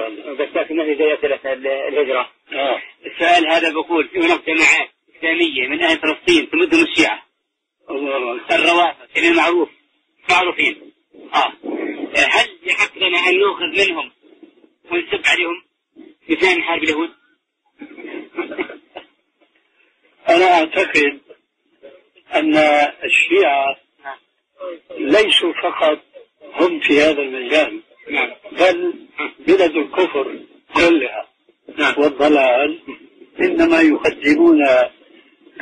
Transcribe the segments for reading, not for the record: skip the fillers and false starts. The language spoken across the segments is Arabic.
شاء الله. بس لكن ما في زي أسئلة الهجرة. السؤال هذا بقول في هناك جماعات إسلامية من أهل فلسطين تمدهم الشيعة الروافض اللي معروفين. هل يحق لنا أن نأخذ منهم ونسب عليهم مثل حرب اليهود؟ أنا أعتقد أن الشيعة ليسوا فقط هم في هذا المجال، بل بلد الكفر كلها والضلال إنما يقدمون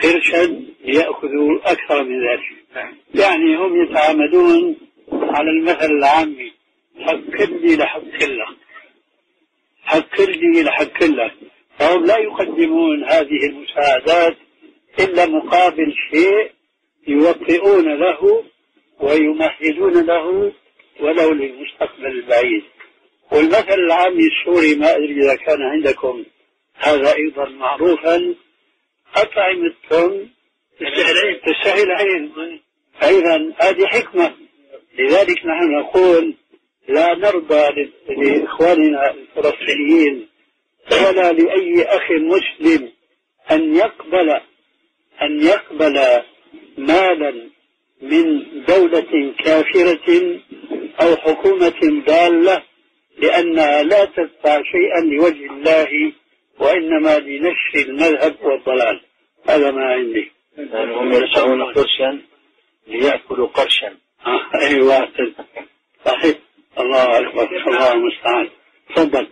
قرشا ليأخذوا أكثر من ذلك. يعني هم يتعاملون على المثل العامي: حق لي لحق الله، حق لي لحق الله. فهم لا يقدمون هذه المساعدات إلا مقابل شيء يوطئون له ويمهدون له ولو للمستقبل البعيد. والمثل العامي السوري، ما أدري إذا كان عندكم هذا أيضا معروفا: أطعم التم تسهل عين. أيضا هذه حكمة. لذلك نحن نقول لا نرضى لإخواننا الفلسطينيين ولا لأي أخ مسلم أن يقبل مالا من دولة كافرة أو حكومة ضالة، لأنها لا تدفع شيئا لوجه الله وإنما لنشر المذهب والضلال. هذا ما عندي. هم يدفعون قرشا ليأكلوا قرشا. أيوة صحيح. الله أكبر، الله المستعان. تفضل.